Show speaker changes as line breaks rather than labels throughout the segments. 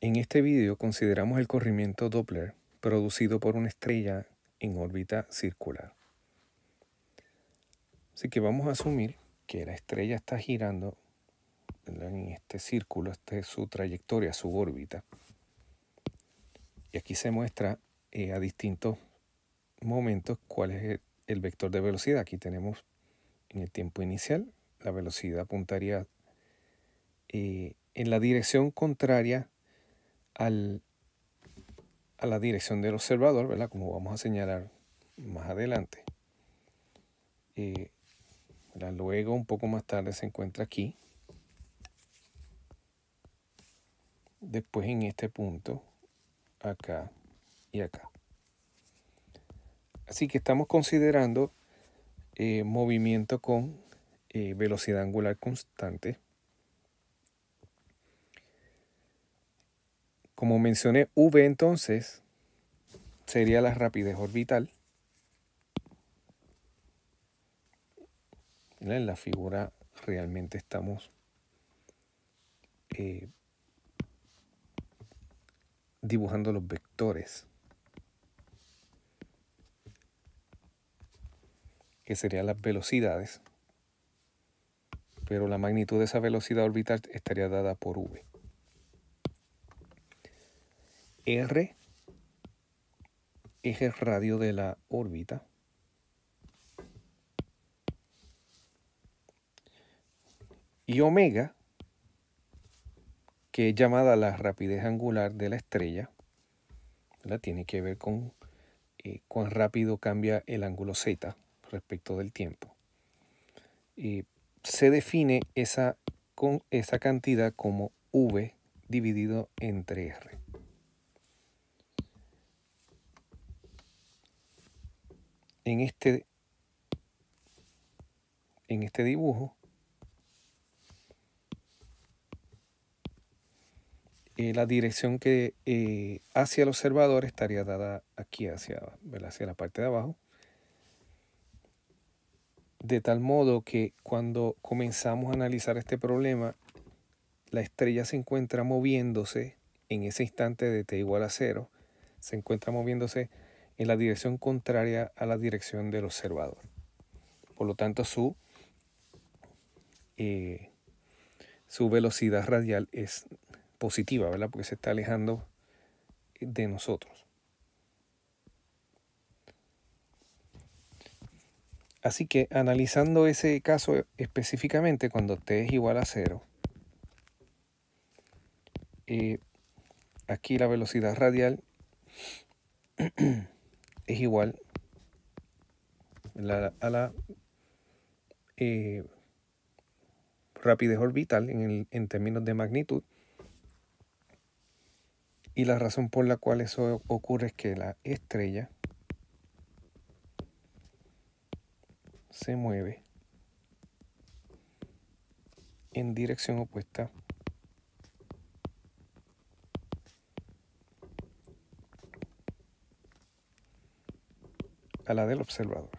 En este video consideramos el corrimiento Doppler producido por una estrella en órbita circular. Así que vamos a asumir que la estrella está girando, ¿verdad?, en este círculo. Esta es su trayectoria, su órbita. Y aquí se muestra a distintos momentos cuál es el vector de velocidad. Aquí tenemos en el tiempo inicial, la velocidad apuntaría en la dirección contraria a la dirección del observador, ¿verdad?, como vamos a señalar más adelante. Luego, un poco más tarde, se encuentra aquí. Después en este punto, acá y acá. Así que estamos considerando movimiento con velocidad angular constante. Como mencioné, v entonces sería la rapidez orbital. En la figura realmente estamos dibujando los vectores, que serían las velocidades, pero la magnitud de esa velocidad orbital estaría dada por v. R es el radio de la órbita. Y omega, que es llamada la rapidez angular de la estrella, ¿verdad?, tiene que ver con cuán rápido cambia el ángulo z respecto del tiempo. Se define esa cantidad como v dividido entre r. En este dibujo, la dirección que hacia el observador estaría dada aquí hacia la parte de abajo, de tal modo que cuando comenzamos a analizar este problema, la estrella se encuentra moviéndose en ese instante de t igual a 0, se encuentra moviéndose en la dirección contraria a la dirección del observador. Por lo tanto, su velocidad radial es positiva, ¿verdad?, porque se está alejando de nosotros. Así que analizando ese caso específicamente, cuando t es igual a 0, aquí la velocidad radial es igual a la rapidez orbital en términos de magnitud. Y la razón por la cual eso ocurre es que la estrella se mueve en dirección opuesta a la del observador.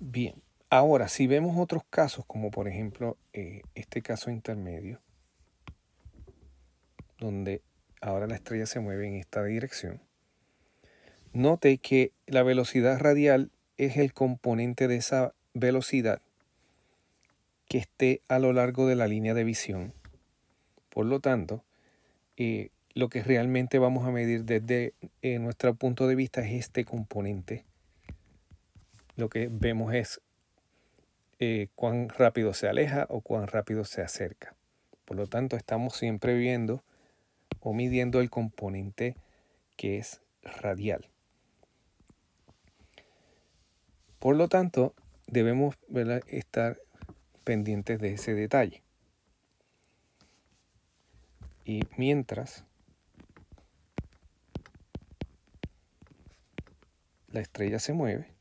Bien, ahora si vemos otros casos, como por ejemplo este caso intermedio, donde ahora la estrella se mueve en esta dirección, note que la velocidad radial es el componente de esa velocidad que esté a lo largo de la línea de visión. Por lo tanto, lo que realmente vamos a medir desde nuestro punto de vista es este componente. Lo que vemos es cuán rápido se aleja o cuán rápido se acerca. Por lo tanto, estamos siempre viendo o midiendo el componente que es radial. Por lo tanto, debemos, ¿verdad?, estar pendientes de ese detalle. Y mientras la estrella se mueve,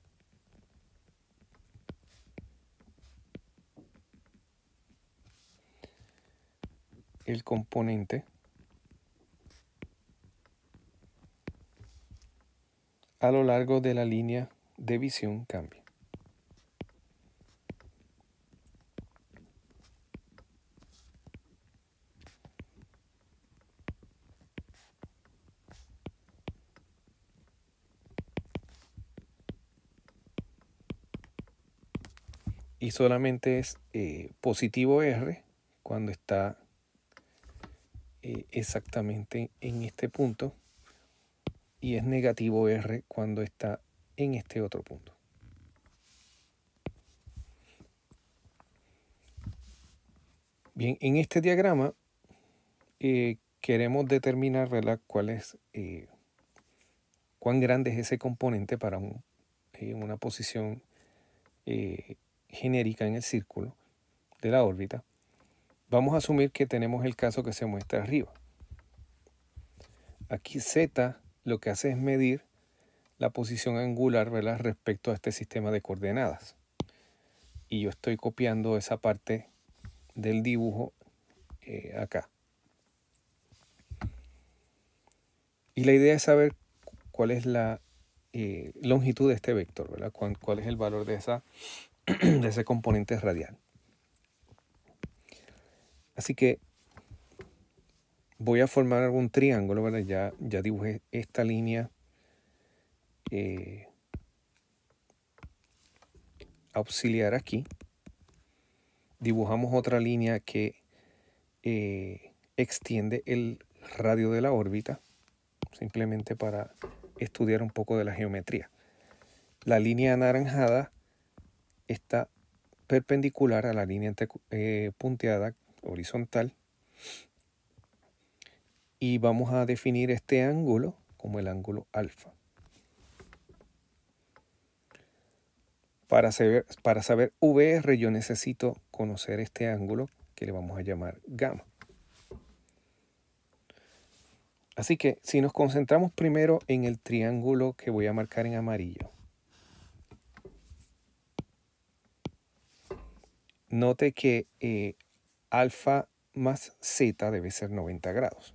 el componente a lo largo de la línea de visión cambia. y solamente es positivo R cuando está exactamente en este punto, y es negativo R cuando está en este otro punto. Bien, en este diagrama queremos determinar, ¿verdad?, cuán grande es ese componente para una posición genérica en el círculo de la órbita. Vamos a asumir que tenemos el caso que se muestra arriba. Aquí Z lo que hace es medir la posición angular, ¿verdad?, respecto a este sistema de coordenadas. Y yo estoy copiando esa parte del dibujo acá. Y la idea es saber cuál es la longitud de este vector, ¿verdad? Cuál es el valor de ese componente radial. Así que voy a formar algún triángulo, ¿verdad? Ya dibujé esta línea auxiliar aquí. Dibujamos otra línea que extiende el radio de la órbita, simplemente para estudiar un poco de la geometría. La línea anaranjada está perpendicular a la línea punteada horizontal, y vamos a definir este ángulo como el ángulo alfa. Para saber VR yo necesito conocer este ángulo que le vamos a llamar gamma. Así que si nos concentramos primero en el triángulo que voy a marcar en amarillo, note que alfa más z debe ser 90 grados.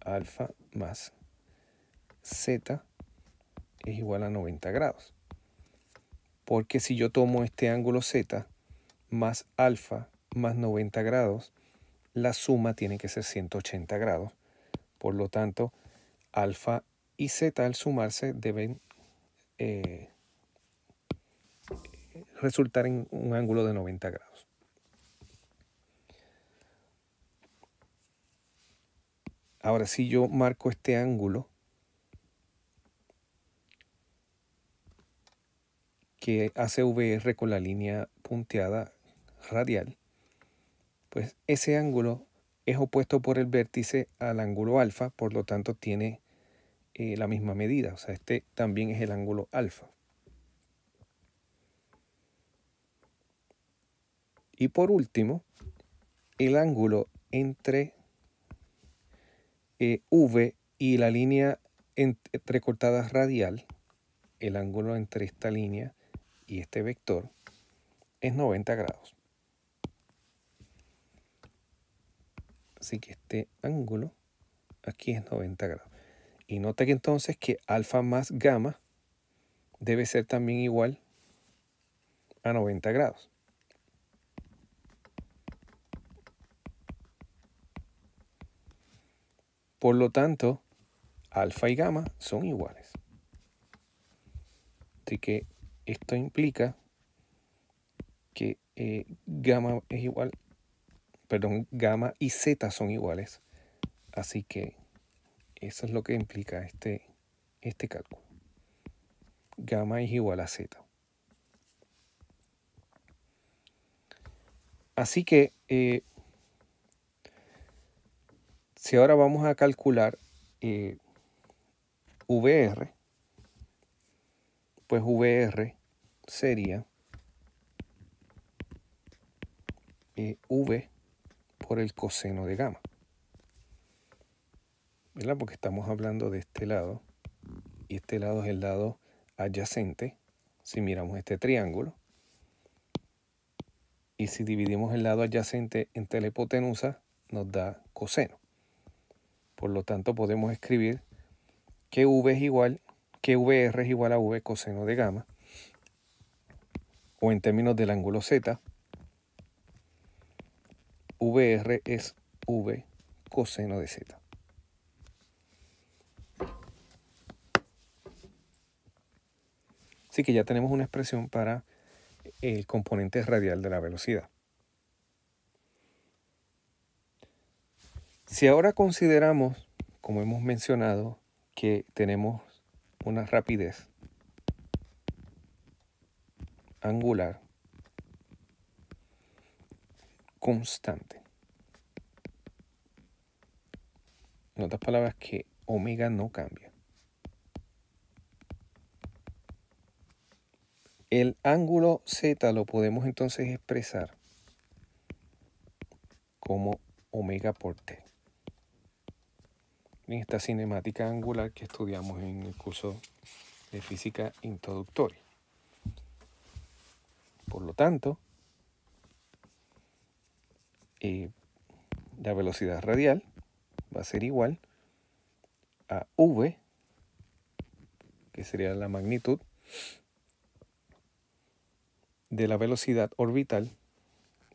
Alfa más z es igual a 90 grados. Porque si yo tomo este ángulo z más alfa más 90 grados, la suma tiene que ser 180 grados. Por lo tanto, alfa y z al sumarse deben resultar en un ángulo de 90 grados. Ahora, si yo marco este ángulo que hace VR con la línea punteada radial, pues ese ángulo es opuesto por el vértice al ángulo alfa, por lo tanto tiene la misma medida. O sea, este también es el ángulo alfa. Y por último, el ángulo entre V y la línea recortada radial, el ángulo entre esta línea y este vector, es 90 grados. Así que este ángulo aquí es 90 grados. Y nota que entonces que alfa más gamma debe ser también igual a 90 grados. Por lo tanto, alfa y gamma son iguales. Así que esto implica que gamma es igual, perdón, gamma y z son iguales. Así que eso es lo que implica este cálculo. Gamma es igual a z. Así que si ahora vamos a calcular VR, pues VR sería V por el coseno de gamma, ¿verdad? Porque estamos hablando de este lado, y este lado es el lado adyacente. Si miramos este triángulo, y si dividimos el lado adyacente entre la hipotenusa, nos da coseno. Por lo tanto, podemos escribir que VR es igual a V coseno de gamma, o en términos del ángulo Z, VR es V coseno de Z. Así que ya tenemos una expresión para el componente radial de la velocidad. Si ahora consideramos, como hemos mencionado, que tenemos una rapidez angular constante, en otras palabras, que omega no cambia. El ángulo z lo podemos entonces expresar como omega por t. En esta cinemática angular que estudiamos en el curso de física introductoria. Por lo tanto, la velocidad radial va a ser igual a v, que sería la magnitud de la velocidad orbital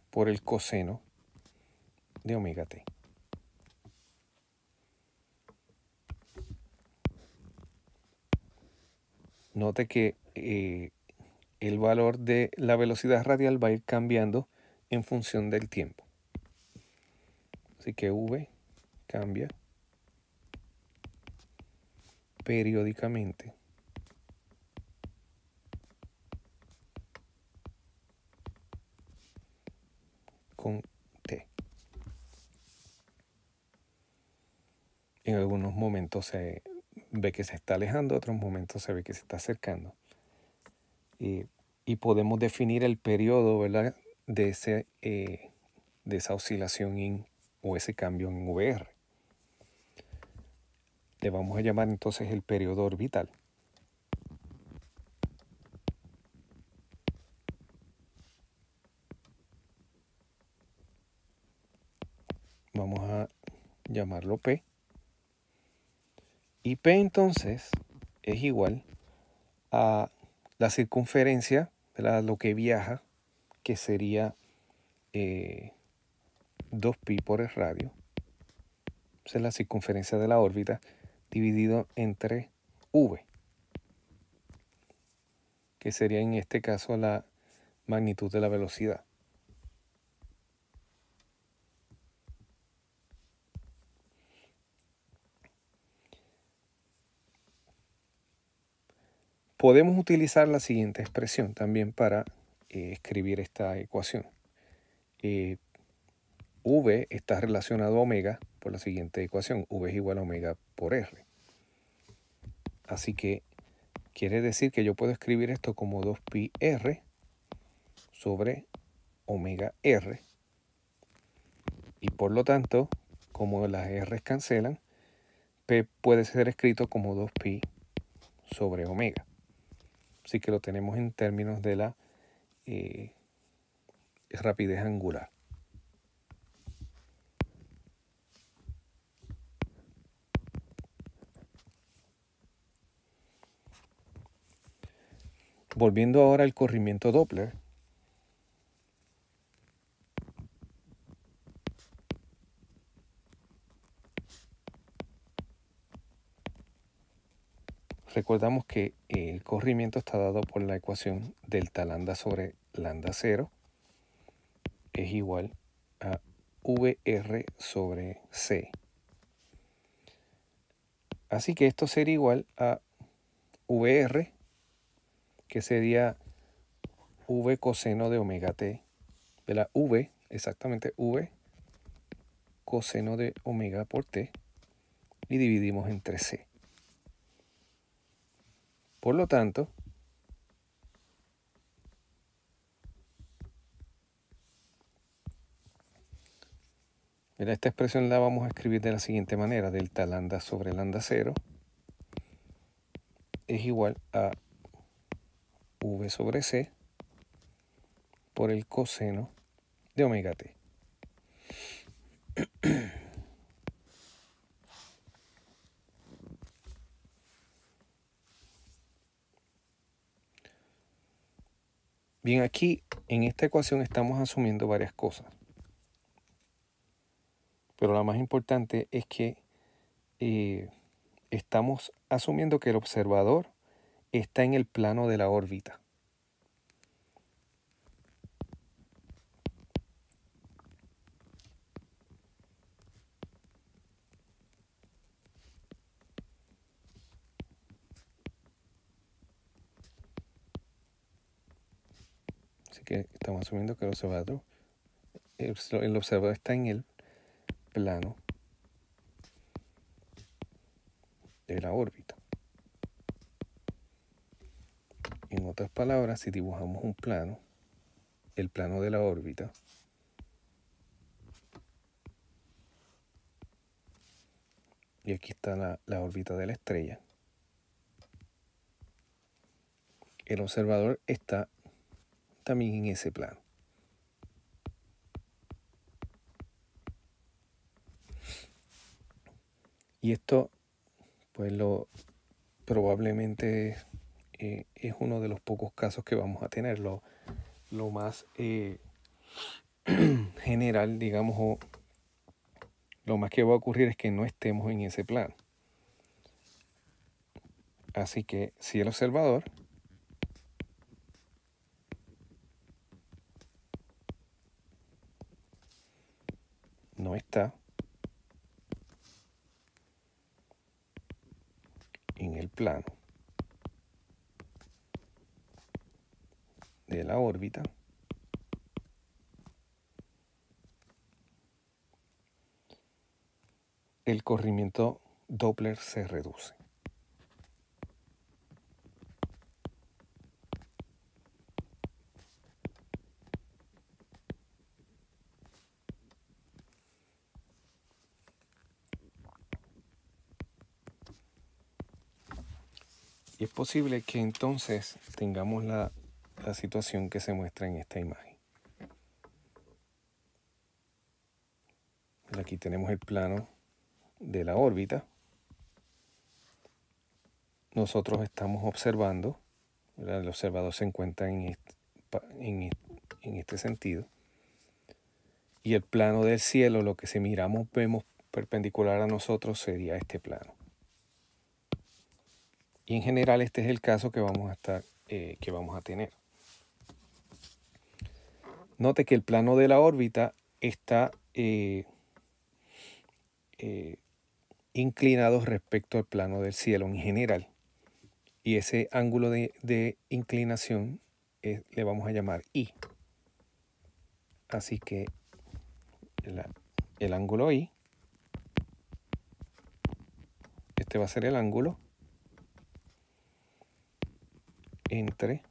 por el coseno de omega t. Note que el valor de la velocidad radial va a ir cambiando en función del tiempo. Así que v cambia periódicamente con t. En algunos momentos se ve que se está alejando, en otros momentos se ve que se está acercando. Y podemos definir el periodo, ¿verdad?, de esa oscilación o ese cambio en VR. Le vamos a llamar entonces el periodo orbital. Vamos a llamarlo P. Y P entonces es igual a la circunferencia, ¿verdad?, lo que viaja, que sería 2pi por el radio. Esa es la circunferencia de la órbita dividido entre v, que sería en este caso la magnitud de la velocidad. Podemos utilizar la siguiente expresión también para escribir esta ecuación. V está relacionado a omega por la siguiente ecuación. V es igual a omega por R. Así que quiere decir que yo puedo escribir esto como 2pi R sobre omega R. Y por lo tanto, como las R cancelan, P puede ser escrito como 2pi sobre omega. Así que lo tenemos en términos de la rapidez angular. Volviendo ahora al corrimiento Doppler, recordamos que el corrimiento está dado por la ecuación delta lambda sobre lambda 0 es igual a VR sobre C. Así que esto sería igual a VR, que sería V coseno de omega t, de la V, exactamente V coseno de omega por t, y dividimos entre C. Por lo tanto, esta expresión la vamos a escribir de la siguiente manera. Delta lambda sobre lambda 0 es igual a V sobre C por el coseno de omega t. Bien, aquí en esta ecuación estamos asumiendo varias cosas. Pero la más importante es que estamos asumiendo que el observador está en el plano de la órbita. que estamos asumiendo que el observador está en el plano de la órbita. En otras palabras, si dibujamos un plano, el plano de la órbita, y aquí está la órbita de la estrella, el observador está también en ese plano. Y esto, pues probablemente es uno de los pocos casos que vamos a tener. Lo más general, digamos, o lo más que va a ocurrir es que no estemos en ese plano. Así que si el observador no está en el plano de la órbita, el corrimiento Doppler se reduce. Y es posible que entonces tengamos la situación que se muestra en esta imagen. Aquí tenemos el plano de la órbita. Nosotros estamos observando, ¿verdad? El observador se encuentra en este sentido. Y el plano del cielo, lo que si vemos perpendicular a nosotros, sería este plano. Y en general este es el caso que vamos a tener. Note que el plano de la órbita está inclinado respecto al plano del cielo en general. Y ese ángulo de inclinación le vamos a llamar I. Así que el ángulo I, este va a ser el ángulo entre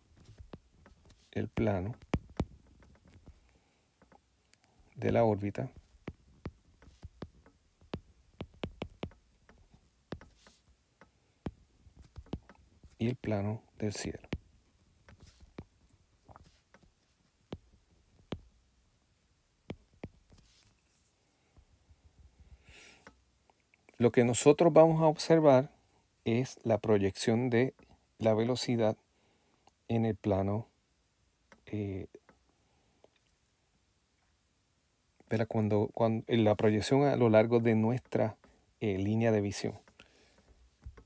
el plano de la órbita y el plano del cielo. Lo que nosotros vamos a observar es la proyección de la velocidad en el plano en la proyección a lo largo de nuestra línea de visión.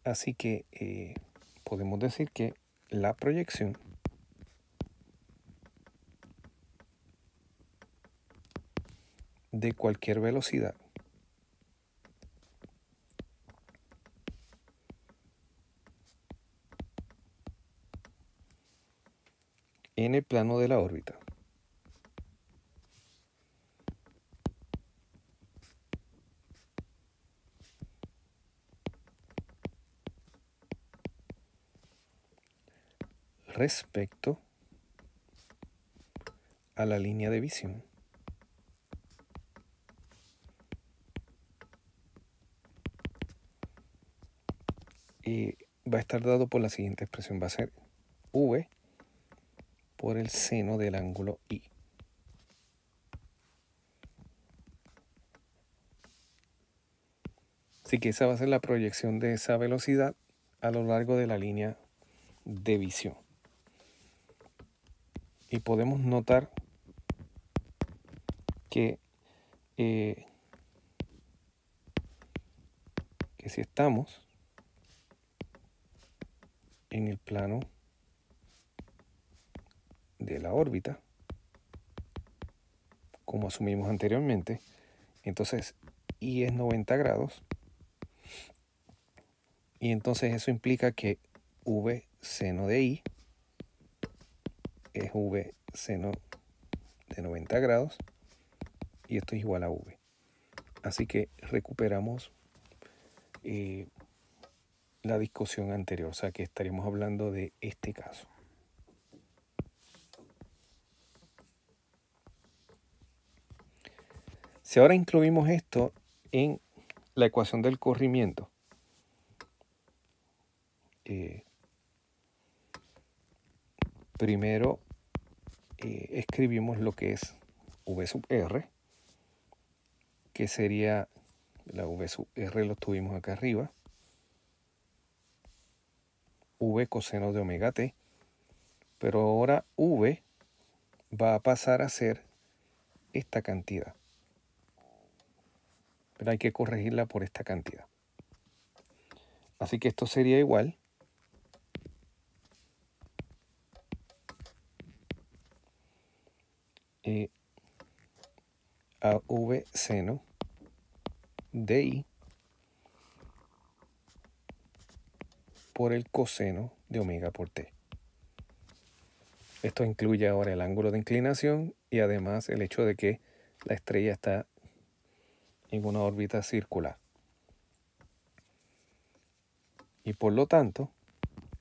Así que podemos decir que la proyección de cualquier velocidad en el plano de la órbita respecto a la línea de visión va a estar dado por la siguiente expresión. Va a ser V por el seno del ángulo I. Así que esa va a ser la proyección de esa velocidad a lo largo de la línea de visión. Y podemos notar que si estamos en el plano de la órbita, como asumimos anteriormente, entonces I es 90 grados, y entonces eso implica que V seno de I es V seno de 90 grados y esto es igual a V. Así que recuperamos la discusión anterior, o sea que estaríamos hablando de este caso. Si ahora incluimos esto en la ecuación del corrimiento, primero escribimos lo que es V sub R, que sería, la V sub R lo tuvimos acá arriba, V coseno de omega t, pero ahora V va a pasar a ser esta cantidad, pero hay que corregirla por esta cantidad. Así que esto sería igual a V seno de I por el coseno de omega por t. Esto incluye ahora el ángulo de inclinación y además el hecho de que la estrella está en una órbita circular. Y por lo tanto,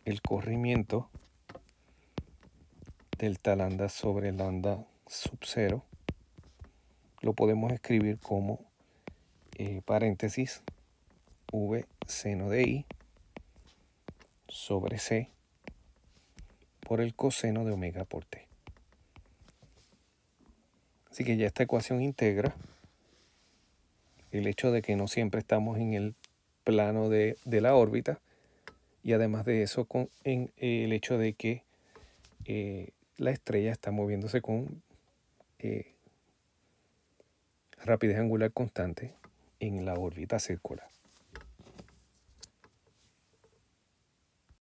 el corrimiento delta lambda sobre lambda sub 0 lo podemos escribir como paréntesis V seno de I sobre C por el coseno de omega por t. Así que ya esta ecuación integra el hecho de que no siempre estamos en el plano de la órbita y además de eso en el hecho de que la estrella está moviéndose con rapidez angular constante en la órbita circular.